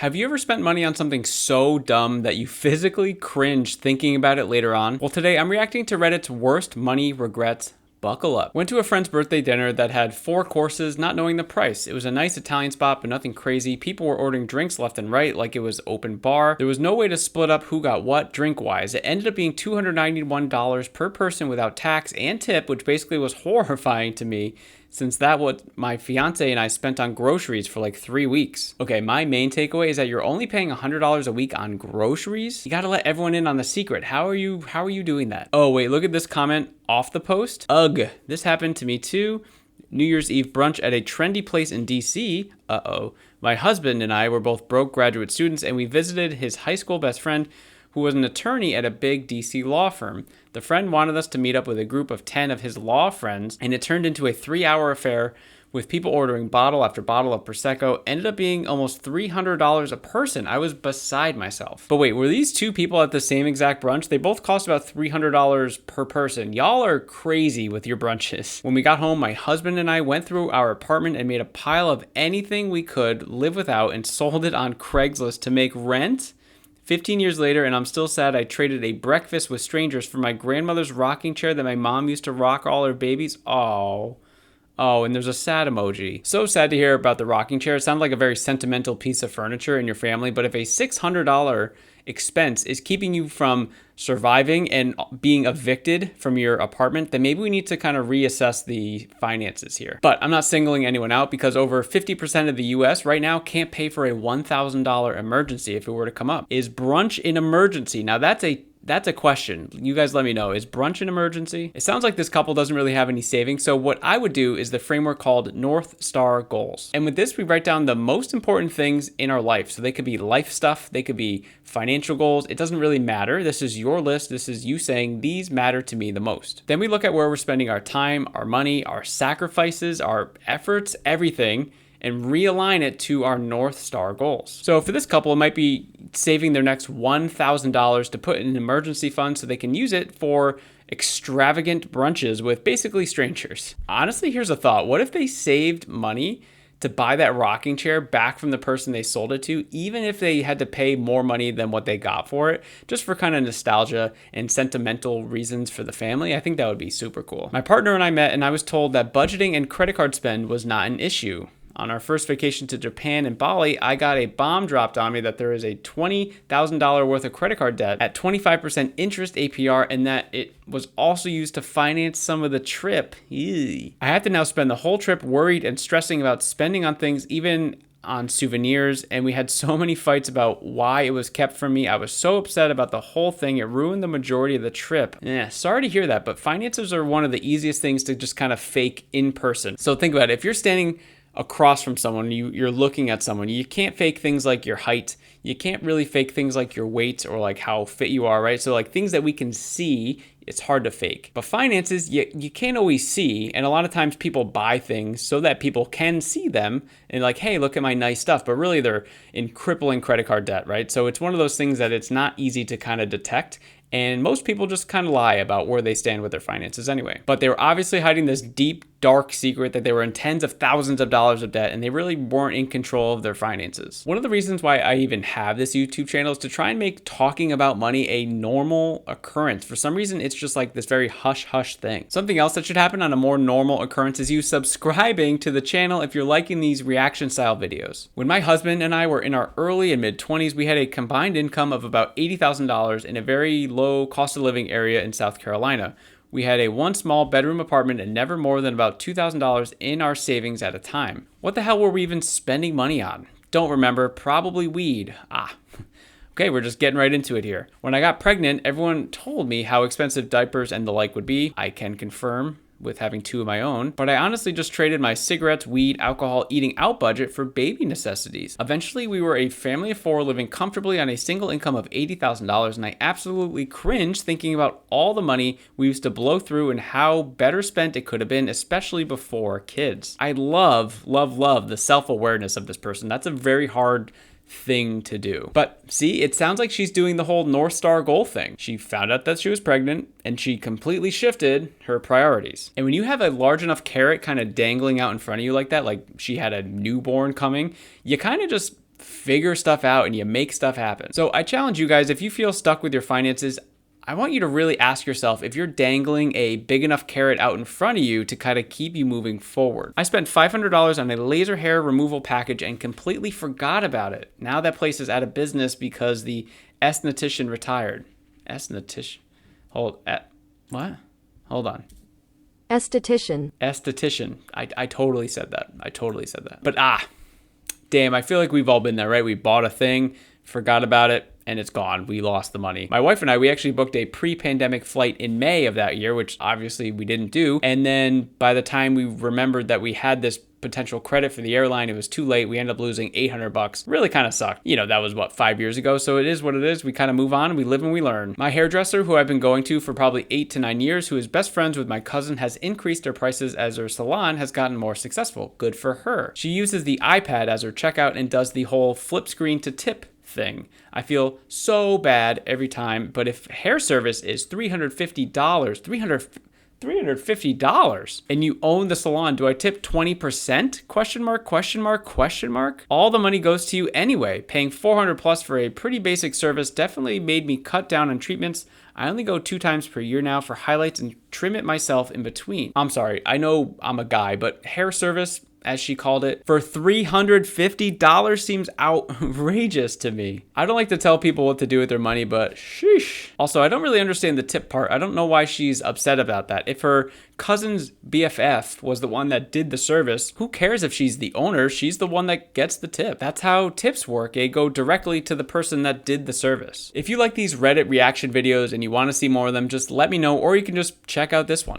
Have you ever spent money on something so dumb that you physically cringe thinking about it later on? Well, today I'm reacting to Reddit's worst money regrets. Buckle up. Went to a friend's birthday dinner that had 4 courses, not knowing the price. It was a nice Italian spot, but nothing crazy. People were ordering drinks left and right like it was open bar. There was no way to split up who got what drink-wise. It ended up being $291 per person without tax and tip, which basically was horrifying to me, since that what my fiance and I spent on groceries for like 3 weeks. Okay, my main takeaway is that you're only paying $100 a week on groceries. You gotta let everyone in on the secret. How are you doing that? Oh wait, look at this comment off the post. Ugh, this happened to me too. New Year's Eve brunch at a trendy place in DC. Uh-oh. My husband and I were both broke graduate students, and we visited his high school best friend who was an attorney at a big DC law firm. The friend wanted us to meet up with a group of 10 of his law friends, and it turned into a 3-hour affair with people ordering bottle after bottle of Prosecco. Ended up being almost $300 a person. I was beside myself. But wait, were these two people at the same exact brunch? They both cost about $300 per person. Y'all are crazy with your brunches. When we got home, my husband and I went through our apartment and made a pile of anything we could live without and sold it on Craigslist to make rent. 15 years later, and I'm still sad I traded a breakfast with strangers for my grandmother's rocking chair that my mom used to rock all her babies. Oh, and there's a sad emoji. So sad to hear about the rocking chair. It sounded like a very sentimental piece of furniture in your family, but if a $600 expense is keeping you from surviving and being evicted from your apartment, then maybe we need to kind of reassess the finances here. But I'm not singling anyone out, because over 50% of the US right now can't pay for a $1,000 emergency if it were to come up. Is brunch an emergency? Now that's a question. You guys let me know. Is brunch an emergency? It sounds like this couple doesn't really have any savings. So what I would do is the framework called North Star Goals. And with this, we write down the most important things in our life. So they could be life stuff. They could be financial goals. It doesn't really matter. This is your list. This is you saying these matter to me the most. Then we look at where we're spending our time, our money, our sacrifices, our efforts, everything, and realign it to our North Star goals. So for this couple, it might be saving their next $1,000 to put in an emergency fund so they can use it for extravagant brunches with basically strangers. Honestly, here's a thought. What if they saved money to buy that rocking chair back from the person they sold it to, even if they had to pay more money than what they got for it, just for kind of nostalgia and sentimental reasons for the family? I think that would be super cool. My partner and I met, and I was told that budgeting and credit card spend was not an issue. On our first vacation to Japan and Bali, I got a bomb dropped on me that there is a $20,000 worth of credit card debt at 25% interest APR, and that it was also used to finance some of the trip. Ew. I had to now spend the whole trip worried and stressing about spending on things, even on souvenirs, and we had so many fights about why it was kept from me. I was so upset about the whole thing. It ruined the majority of the trip. Sorry to hear that, but finances are one of the easiest things to just kind of fake in person. So think about it. If you're standing across from someone, you're looking at someone, you can't fake things like your height. You can't really fake things like your weight or like how fit you are, right? So like things that we can see, it's hard to fake. But finances, you can't always see. And a lot of times people buy things so that people can see them and like, hey, look at my nice stuff. But really they're in crippling credit card debt, right? So it's one of those things that it's not easy to kind of detect. And most people just kind of lie about where they stand with their finances anyway. But they were obviously hiding this deep, dark secret that they were in tens of thousands of dollars of debt, and they really weren't in control of their finances. One of the reasons why I even have this YouTube channel is to try and make talking about money a normal occurrence. For some reason, it's just like this very hush-hush thing. Something else that should happen on a more normal occurrence is you subscribing to the channel if you're liking these reaction-style videos. When my husband and I were in our early and mid-20s, we had a combined income of about $80,000 in a very low cost of living area in South Carolina. We had a one small bedroom apartment and never more than about $2,000 in our savings at a time. What the hell were we even spending money on? Don't remember, probably weed. Okay, we're just getting right into it here. When I got pregnant, everyone told me how expensive diapers and the like would be. I can confirm with having 2 of my own, but I honestly just traded my cigarettes, weed, alcohol, eating out budget for baby necessities. Eventually, we were a family of 4 living comfortably on a single income of $80,000, and I absolutely cringe thinking about all the money we used to blow through and how better spent it could have been, especially before kids. I love the self-awareness of this person. That's a very hard thing to do. But see, it sounds like she's doing the whole North Star goal thing. She found out that she was pregnant and she completely shifted her priorities. And when you have a large enough carrot kind of dangling out in front of you like that, like she had a newborn coming, you kind of just figure stuff out and you make stuff happen. So I challenge you guys, if you feel stuck with your finances, I want you to really ask yourself if you're dangling a big enough carrot out in front of you to kind of keep you moving forward. I spent $500 on a laser hair removal package and completely forgot about it. Now that place is out of business because the esthetician retired. Esthetician. What? Hold on. Esthetician. I totally said that. But damn, I feel like we've all been there, right? We bought a thing, forgot about it, and it's gone. We lost the money. My wife and I, we actually booked a pre-pandemic flight in May of that year, which obviously we didn't do. And then by the time we remembered that we had this potential credit for the airline, it was too late. We ended up losing $800. Really kind of sucked. You know, that was 5 years ago. So it is what it is. We kind of move on. We live and we learn. My hairdresser, who I've been going to for probably 8 to 9 years, who is best friends with my cousin, has increased her prices as her salon has gotten more successful. Good for her. She uses the iPad as her checkout and does the whole flip screen to tip thing. I feel so bad every time, but if hair service is $350, and you own the salon, do I tip 20%? Question mark. All the money goes to you anyway. Paying $400 plus for a pretty basic service definitely made me cut down on treatments. I only go 2 times per year now for highlights and trim it myself in between. I'm sorry, I know I'm a guy, but hair service, as she called it, for $350 seems outrageous to me. I don't like to tell people what to do with their money, but sheesh. Also, I don't really understand the tip part. I don't know why she's upset about that. If her cousin's BFF was the one that did the service, who cares if she's the owner? She's the one that gets the tip. That's how tips work. They go directly to the person that did the service. If you like these Reddit reaction videos and you want to see more of them, just let me know, or you can just check out this one.